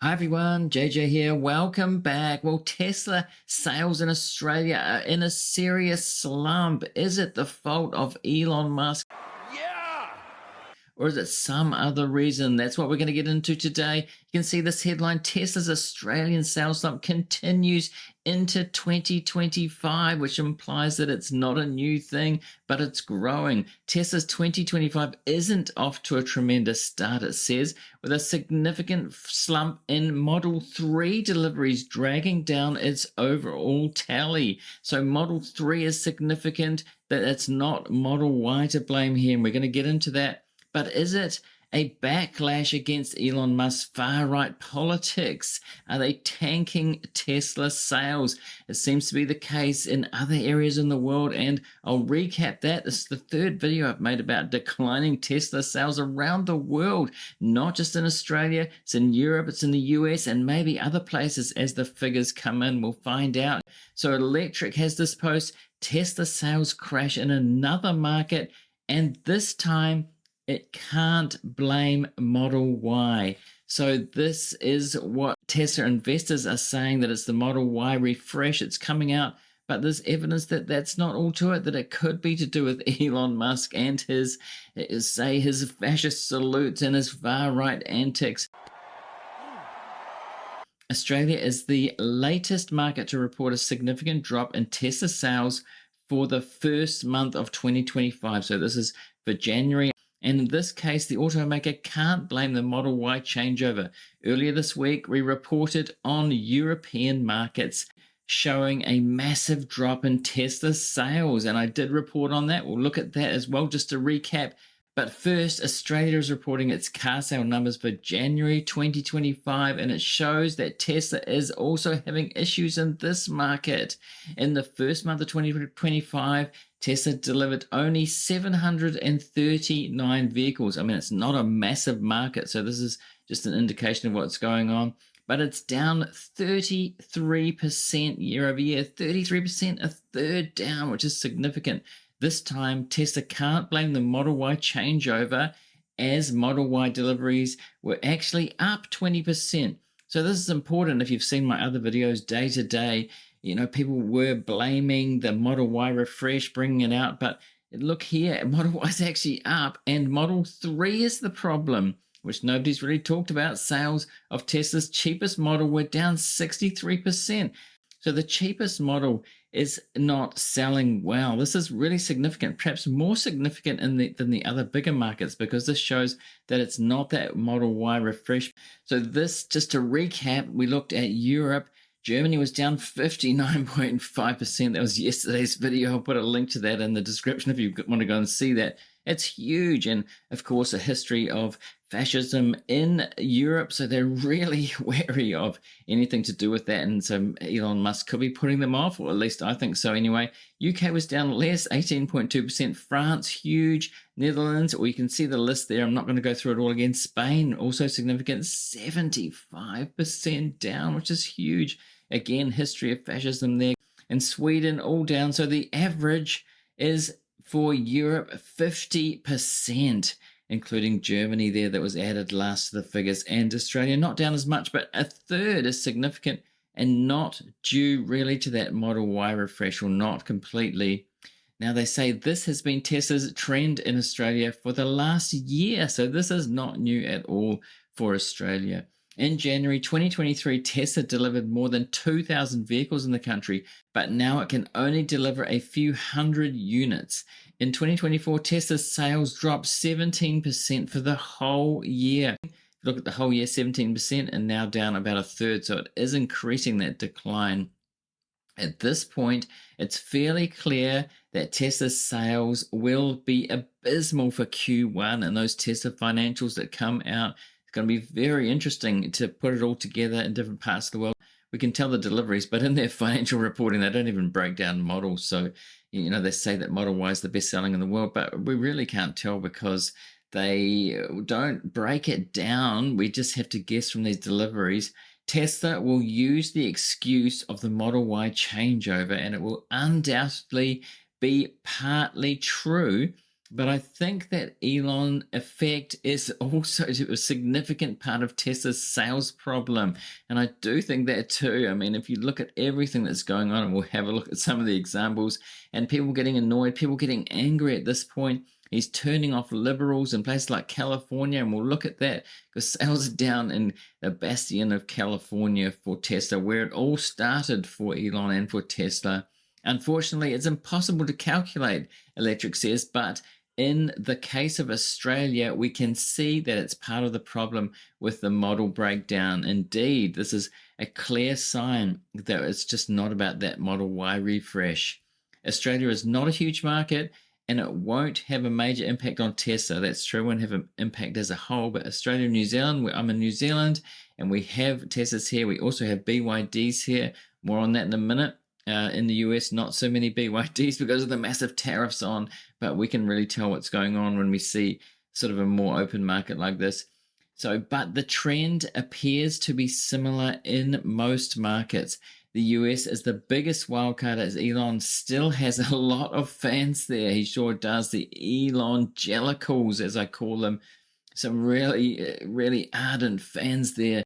Hi everyone, JJ here. Welcome back. Well, Tesla sales in Australia are in a serious slump. Is it the fault of Elon Musk? Yeah! Or is it some other reason? That's what we're going to get into today. You can see this headline: Tesla's Australian sales slump continues into 2025, which implies that it's not a new thing, but it's growing. Tesla's 2025 isn't off to a tremendous start, it says, with a significant slump in Model 3 deliveries dragging down its overall tally. So Model 3 is significant, that it's not Model Y to blame here, and we're going to get into that. But is it a backlash against Elon Musk's far-right politics? Are they tanking Tesla sales? It seems to be the case in other areas in the world, and I'll recap that. This is the third video I've made about declining Tesla sales around the world, not just in Australia. It's in Europe, it's in the US, and maybe other places as the figures come in. We'll find out. So Electric has this post: Tesla sales crash in another market, and this time it can't blame Model Y. So this is what Tesla investors are saying, that it's the Model Y refresh. It's coming out, but there's evidence that that's not all to it, that it could be to do with Elon Musk and his fascist salutes and his far-right antics. Australia is the latest market to report a significant drop in Tesla sales for the first month of 2025. So this is for January. And in this case, the automaker can't blame the Model Y changeover. Earlier this week, we reported on European markets showing a massive drop in Tesla sales, and I did report on that. We'll look at that as well, just to recap. But first, Australia is reporting its car sale numbers for January 2025, and it shows that Tesla is also having issues in this market. In the first month of 2025, Tesla delivered only 739 vehicles. I mean, it's not a massive market, so this is just an indication of what's going on. But it's down 33% year over year, 33%, a third down, which is significant. This time, Tesla can't blame the Model Y changeover, as Model Y deliveries were actually up 20%. So this is important. If you've seen my other videos day to day, you know, people were blaming the Model Y refresh, bringing it out. But look here, Model Y is actually up, and Model 3 is the problem, which nobody's really talked about. Sales of Tesla's cheapest model were down 63%. So the cheapest model is not selling well. This is really significant, perhaps more significant than the other bigger markets, because this shows that it's not that Model Y refresh. So this, just to recap, we looked at Europe. Germany was down 59.5%. That was yesterday's video. I'll put a link to that in the description if you want to go and see that. It's huge, and of course a history of fascism in Europe, so they're really wary of anything to do with that, and so Elon Musk could be putting them off, or at least I think so anyway. UK was down less, 18.2%. France, huge. Netherlands, or you can see the list there. I'm not going to go through it all again. Spain, also significant, 75% down, which is huge. Again, history of fascism there. And Sweden, all down. So the average is for Europe 50%, including Germany there, that was added last to the figures, and Australia not down as much, but a third is significant and not due really to that Model Y refresh, or not completely. Now they say this has been Tesla's trend in Australia for the last year, so this is not new at all for Australia. In January 2023, Tesla delivered more than 2,000 vehicles in the country, but now it can only deliver a few hundred units. In 2024, Tesla's sales dropped 17% for the whole year. Look at the whole year, 17%, and now down about a third, so it is increasing that decline. At this point, it's fairly clear that Tesla's sales will be abysmal for Q1, and those Tesla financials that come out, it's going to be very interesting to put it all together in different parts of the world. We can tell the deliveries, but in their financial reporting, they don't even break down models. So, you know, they say that Model Y is the best selling in the world, but we really can't tell because they don't break it down. We just have to guess from these deliveries. Tesla will use the excuse of the Model Y changeover, and it will undoubtedly be partly true, But I think that Elon effect is also a significant part of Tesla's sales problem. And I do think that too. I mean, if you look at everything that's going on, and we'll have a look at some of the examples, and people getting annoyed, people getting angry at this point. He's turning off liberals in places like California, and we'll look at that because sales are down in the bastion of California for Tesla, where it all started for Elon and for Tesla. Unfortunately, it's impossible to calculate, Electric says, but in the case of Australia, we can see that it's part of the problem with the model breakdown. Indeed, this is a clear sign that it's just not about that Model Y refresh. Australia is not a huge market and it won't have a major impact on Tesla. That's true, it won't have an impact as a whole. But Australia and New Zealand, I'm in New Zealand and we have Teslas here. We also have BYDs here. More on that in a minute. In the US, not so many BYDs because of the massive tariffs on, but we can really tell what's going on when we see sort of a more open market like this. So, but the trend appears to be similar in most markets. The US is the biggest wildcard as Elon still has a lot of fans there. He sure does. The Elon Jellicles, as I call them, some really, really ardent fans there.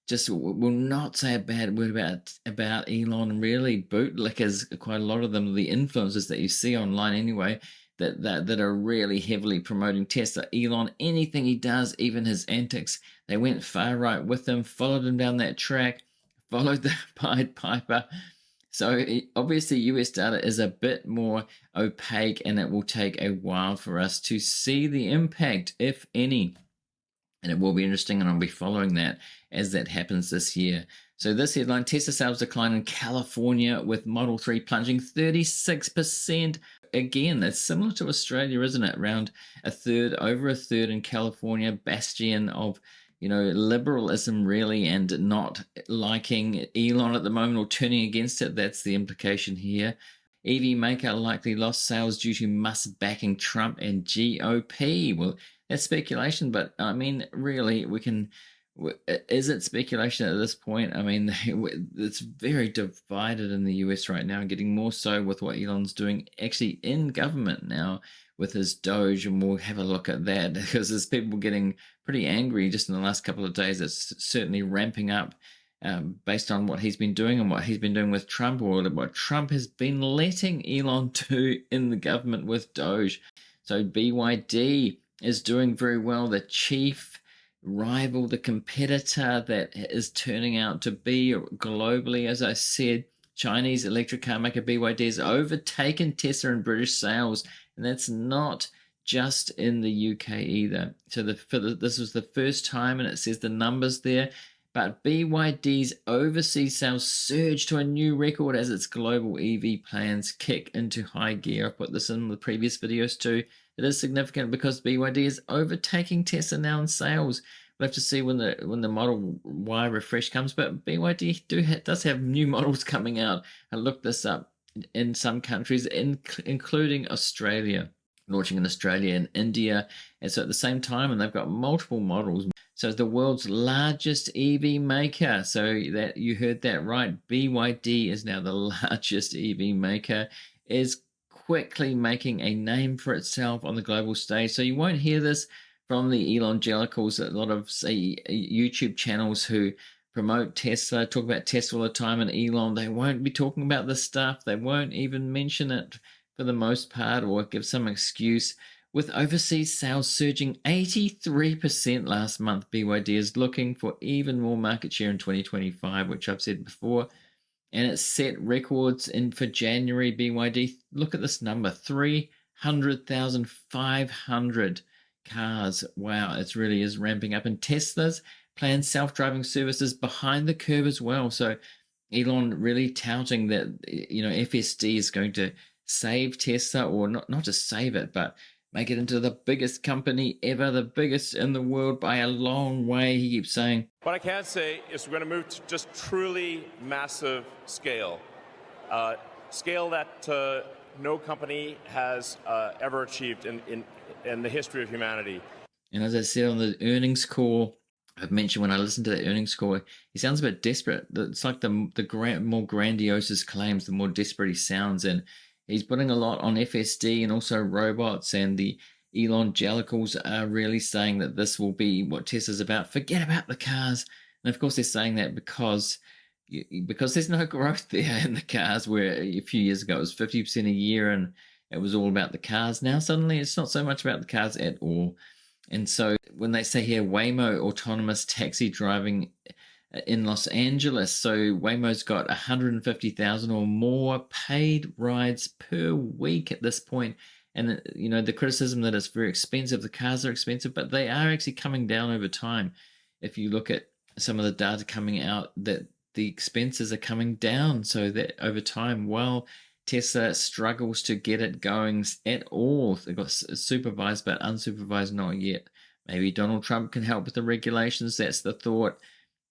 Just will not say a bad word about Elon. Really, bootlickers, quite a lot of them, the influencers that you see online anyway, that are really heavily promoting Tesla. Elon, anything he does, even his antics, they went far right with him, followed him down that track, followed the Pied Piper. So obviously US data is a bit more opaque and it will take a while for us to see the impact, if any. And it will be interesting, and I'll be following that as that happens this year. So this headline, Tesla sales decline in California with Model 3 plunging 36%. Again, that's similar to Australia, isn't it? Around a third, over a third in California, bastion of, liberalism really, and not liking Elon at the moment or turning against it. That's the implication here. EV maker likely lost sales due to Musk backing Trump and GOP. Well, that's speculation, but I mean, really, is it speculation at this point? I mean, it's very divided in the US right now, getting more so with what Elon's doing actually in government now with his Doge, and we'll have a look at that because there's people getting pretty angry just in the last couple of days. It's certainly ramping up. Based on what he's been doing and what he's been doing with Trump, or what Trump has been letting Elon do in the government with Doge. So BYD is doing very well. The chief rival, the competitor that is turning out to be globally, as I said, Chinese electric car maker BYD has overtaken Tesla in British sales, and that's not just in the UK either. So this was the first time, and it says the numbers there. But BYD's overseas sales surged to a new record as its global EV plans kick into high gear. I put this in the previous videos too. It is significant because BYD is overtaking Tesla now in sales. We'll have to see when the Model Y refresh comes, but BYD does have new models coming out. I looked this up in some countries, including Australia, launching in Australia and India. And so at the same time, and they've got multiple models. So it's the world's largest EV maker. So that you heard that right. BYD is now the largest EV maker, is quickly making a name for itself on the global stage. So you won't hear this from the Elon Jellicles, a lot of, say, YouTube channels who promote Tesla, talk about Tesla all the time, and Elon, they won't be talking about this stuff. They won't even mention it for the most part, or give some excuse. With overseas sales surging 83% last month, BYD is looking for even more market share in 2025, which I've said before. And it set records for January. BYD, look at this number, 300,500 cars. Wow, it really is ramping up. And Tesla's planned self-driving services behind the curve as well. So Elon really touting that, FSD is going to save Tesla, or not just save it, but make it into the biggest company ever, the biggest in the world by a long way, he keeps saying. What I can say is we're going to move to just truly massive scale. Scale that no company has ever achieved in the history of humanity. And as I said on the earnings call, I've mentioned when I listened to that earnings call, he sounds a bit desperate. It's like the more grandiose his claims, the more desperate he sounds. And He's putting a lot on FSD and also robots, and the Elon Jellicles are really saying that this will be what Tesla's about. Forget about the cars. And of course, they're saying that because there's no growth there in the cars, where a few years ago it was 50% a year and it was all about the cars. Now suddenly it's not so much about the cars at all. And so when they say here Waymo autonomous taxi driving in Los Angeles, so Waymo's got 150,000 or more paid rides per week at this point. And the criticism that it's very expensive, the cars are expensive, but they are actually coming down over time. If you look at some of the data coming out, that the expenses are coming down, so that over time, while Tesla struggles to get it going at all, they've got supervised but unsupervised not yet. Maybe Donald Trump can help with the regulations, that's the thought.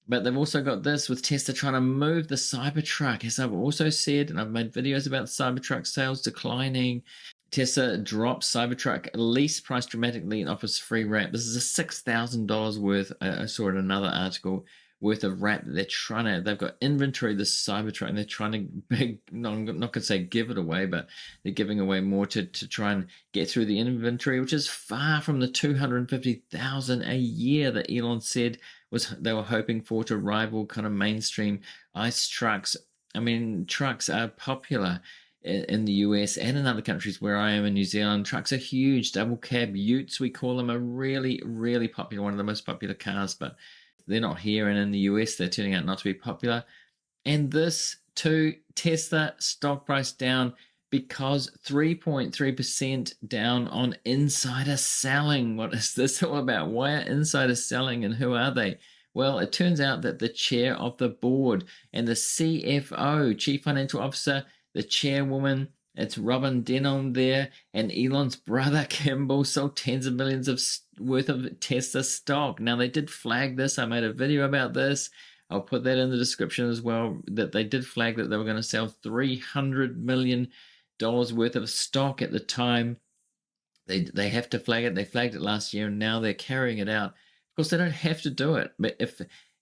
But they've also got this with Tesla trying to move the Cybertruck. As I've also said, and I've made videos about Cybertruck sales declining, Tesla drops Cybertruck lease price dramatically and offers free wrap. This is a $6,000 worth. I saw it in another article worth of wrap that they've got inventory of this Cybertruck, and they're trying to, I'm not going to say give it away, but they're giving away more to try and get through the inventory, which is far from the 250,000 a year that Elon said they were hoping for to rival kind of mainstream ICE trucks. I mean, trucks are popular in the US and in other countries. Where I am in New Zealand, trucks are huge. Double cab utes, we call them, are really, really popular, one of the most popular cars, but they're not here, and in the US they're turning out not to be popular. And this too, Tesla stock price down because 3.3% down on insider selling. What is this all about? Why are insiders selling, and who are they? Well, it turns out that the chair of the board and the CFO, Chief Financial Officer, the chairwoman, it's Robin Denholm there, and Elon's brother Kimball sold tens of millions of worth of Tesla stock. Now, they did flag this. I made a video about this. I'll put that in the description as well, that they did flag that they were going to sell $300 million worth of stock at the time. They have to flag it. They flagged it last year, and now they're carrying it out. Of course, they don't have to do it, but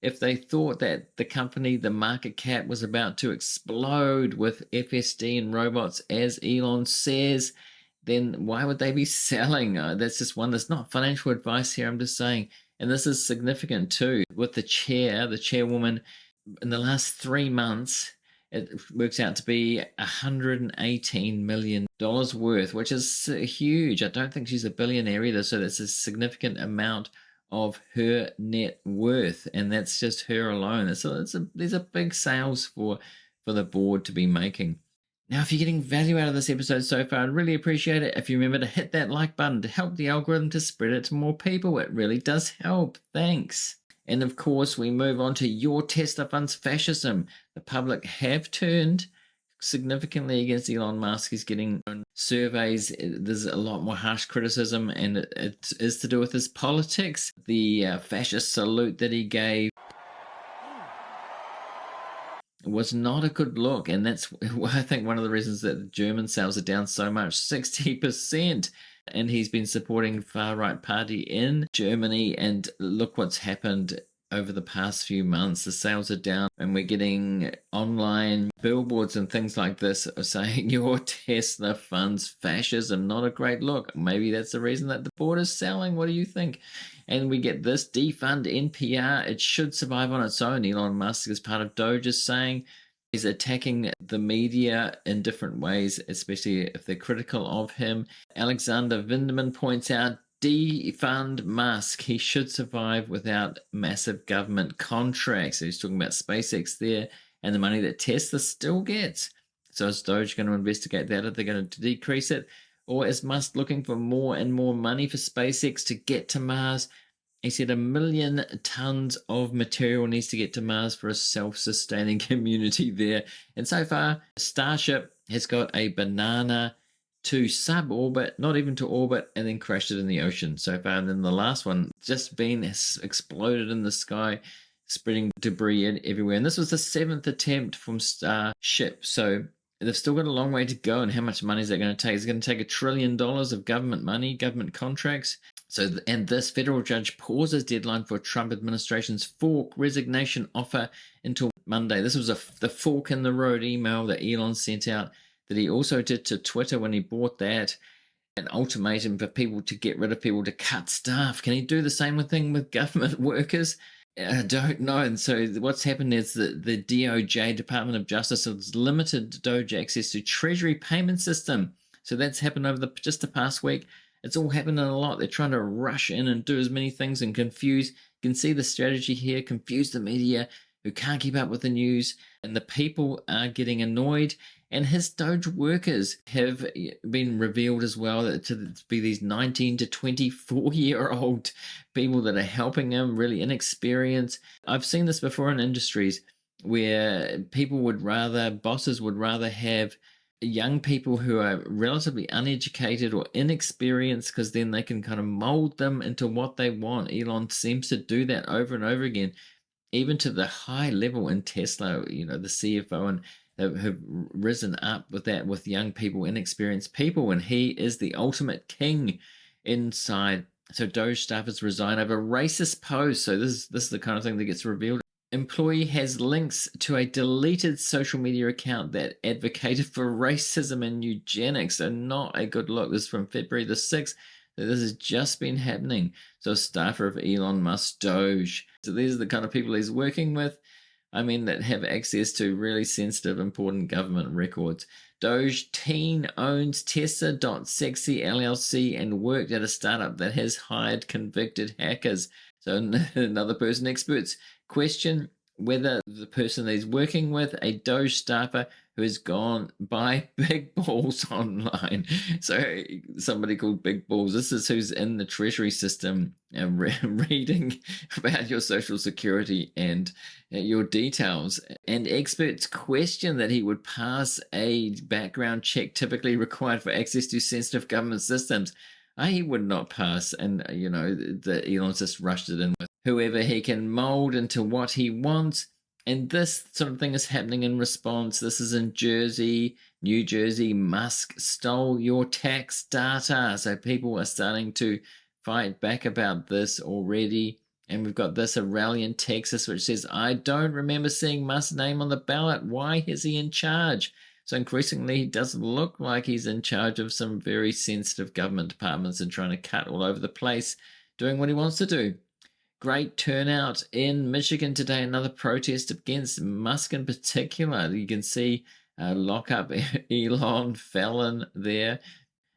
if they thought that the company, the market cap, was about to explode with FSD and robots, as Elon says, then why would they be selling? That's just one. That's not financial advice here. I'm just saying. And this is significant too. With the chairwoman, in the last 3 months, it works out to be $118 million worth, which is huge. I don't think she's a billionaire either, so that's a significant amount of her net worth, and that's just her alone. These are big sales for the board to be making. Now, if you're getting value out of this episode so far, I'd really appreciate it if you remember to hit that like button to help the algorithm to spread it to more people. It really does help. Thanks. And of course, we move on to your Tesla funds fascism. The public have turned significantly against Elon Musk. He's getting surveys. There's a lot more harsh criticism, and it is to do with his politics. The fascist salute that he gave was not a good look, and that's, I think, one of the reasons that the German sales are down so much, 60%. And he's been supporting far-right party in Germany, and look what's happened over the past few months. The sales are down, and we're getting online billboards and things like this saying your Tesla funds fascism. Not a great look. Maybe that's the reason that the board is selling. What do you think? And we get this defund NPR. It should survive on its own. Elon Musk, as part of Doge, is saying he's attacking the media in different ways, especially if they're critical of him. Alexander Vinderman points out, defund Musk. He should survive without massive government contracts. So he's talking about SpaceX there and the money that Tesla still gets. So is Doge going to investigate that? Are they going to decrease it? Or is Musk looking for more and more money for SpaceX to get to Mars? He said 1 million tons of material needs to get to Mars for a self-sustaining community there. And so far, Starship has got a banana to suborbit, not even to orbit, and then crashed it in the ocean so far. And then the last one just been exploded in the sky, spreading debris everywhere. And this was the 7th attempt from Starship. So they've still got a long way to go. And how much money is that going to take? It's going to take $1 trillion of government money, government contracts. So, and this federal judge pauses deadline for Trump administration's fork resignation offer until Monday. This was the fork in the road email that Elon sent out that he also did to Twitter when he bought that, an ultimatum for people to get rid of people, to cut staff. Can he do the same thing with government workers? I don't know. And so what's happened is that the DOJ, Department of Justice, has limited Doge access to Treasury payment system. So that's happened over just the past week. It's all happening a lot. They're trying to rush in and do as many things and confuse. You can see the strategy here, confuse the media who can't keep up with the news, and the people are getting annoyed. And his Doge workers have been revealed as well to be these 19 to 24-year-old people that are helping him, really inexperienced. I've seen this before in industries where bosses would rather have young people who are relatively uneducated or inexperienced, because then they can kind of mold them into what they want. Elon seems to do that over and over again, even to the high level in Tesla, the CFO, and have risen up with that, with young people, inexperienced people, and he is the ultimate king inside. So Doge staffers resign over racist posts. So this is the kind of thing that gets revealed. Employee has links to a deleted social media account that advocated for racism and eugenics. So not a good look. This is from February the 6th. So this has just been happening. So a staffer of Elon Musk Doge. So these are the kind of people he's working with. That have access to really sensitive, important government records. Doge teen owns Tesla.sexy LLC and worked at a startup that has hired convicted hackers. So another person, experts question whether the person that he's working with, a Doge staffer who has gone by Big Balls online. So somebody called Big Balls, this is who's in the treasury system and reading about your social security and your details. And experts question that he would pass a background check typically required for access to sensitive government systems. He would not pass, and Elon's just rushed it in with whoever he can mold into what he wants. And this sort of thing is happening in response. This is in New Jersey. Musk stole your tax data. So people are starting to fight back about this already. And we've got this, a rally in Texas, which says, I don't remember seeing Musk's name on the ballot. Why is he in charge? So increasingly, he doesn't look like he's in charge of some very sensitive government departments and trying to cut all over the place, doing what he wants to do. Great turnout in Michigan today, another protest against Musk in particular. You can see lock up Elon, Fallon there.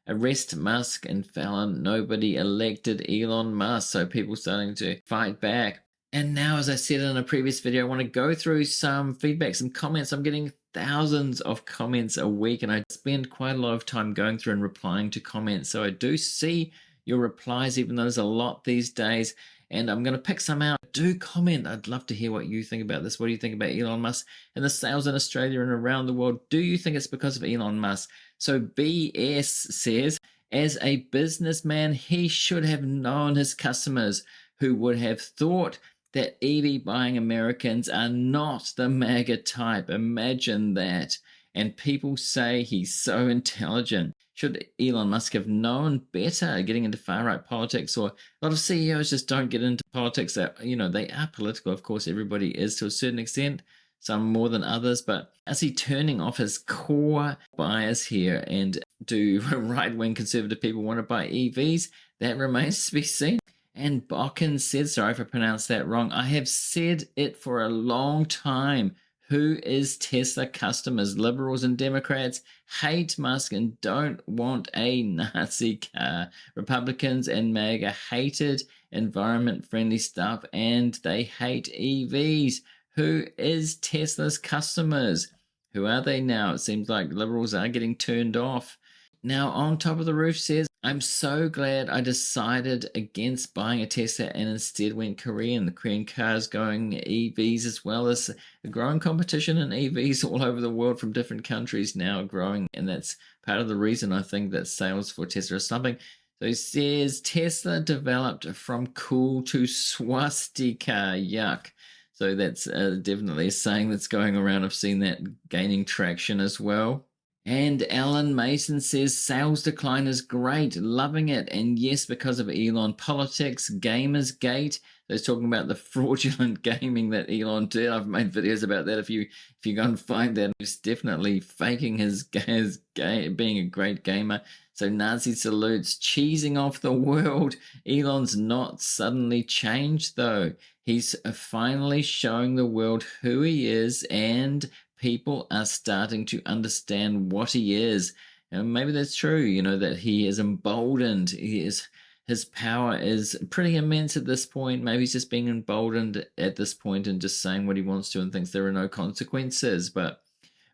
Arrest Musk and Fallon. Nobody elected Elon Musk. So people starting to fight back. And now, as I said in a previous video, I want to go through some feedback, some comments. I'm getting thousands of comments a week, and I spend quite a lot of time going through and replying to comments. So I do see your replies, even though there's a lot these days. And I'm going to pick some out. Do comment. I'd love to hear what you think about this. What do you think about Elon Musk and the sales in Australia and around the world? Do you think it's because of Elon Musk? So BS says, as a businessman, he should have known his customers who would have thought that EV buying Americans are not the MAGA type. Imagine that. And people say he's so intelligent. Should Elon Musk have known better getting into far-right politics? Or a lot of CEOs just don't get into politics. That, they are political. Of course, everybody is to a certain extent, some more than others. But is he turning off his core bias here? And do right-wing conservative people want to buy EVs? That remains to be seen. And Bokken said, sorry if I pronounced that wrong, I have said it for a long time. Who is Tesla customers? Liberals and Democrats hate Musk and don't want a Nazi car. Republicans and MAGA hated environment-friendly stuff and they hate EVs. Who is Tesla's customers? Who are they now? It seems like liberals are getting turned off. Now, On Top of the Roof says, I'm so glad I decided against buying a Tesla and instead went Korean. The Korean cars going EVs, as well as a growing competition in EVs all over the world from different countries now growing. And that's part of the reason I think that sales for Tesla are slumping. So he says, Tesla developed from cool to swastika. Yuck. So that's definitely a saying that's going around. I've seen that gaining traction as well. And Alan Mason says sales decline is great, loving it. And yes, because of Elon politics, Gamersgate. They're talking about the fraudulent gaming that Elon did. I've made videos about that. If you go and find that, he's definitely faking his being a great gamer. So Nazi salutes, cheesing off the world. Elon's not suddenly changed though. He's finally showing the world who he is, and people are starting to understand what he is. And maybe that's true, that he is emboldened. His power is pretty immense at this point. Maybe he's just being emboldened at this point and just saying what he wants to and thinks there are no consequences. But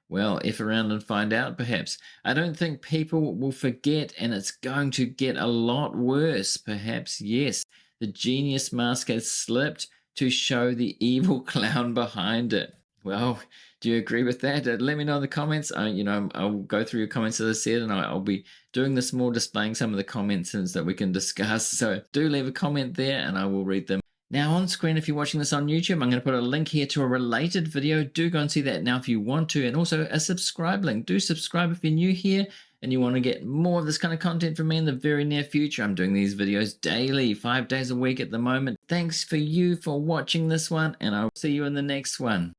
well, if around and find out, perhaps. I don't think people will forget, and it's going to get a lot worse. Perhaps, yes. The genius mask has slipped to show the evil clown behind it. Well, do you agree with that? Let me know in the comments. I'll go through your comments, as I said, and I'll be doing this more, displaying some of the comments that we can discuss. So do leave a comment there, and I will read them. Now on screen, if you're watching this on YouTube, I'm going to put a link here to a related video. Do go and see that now if you want to, and also a subscribe link. Do subscribe if you're new here and you want to get more of this kind of content from me in the very near future. I'm doing these videos daily, 5 days a week at the moment. Thanks for watching this one, and I'll see you in the next one.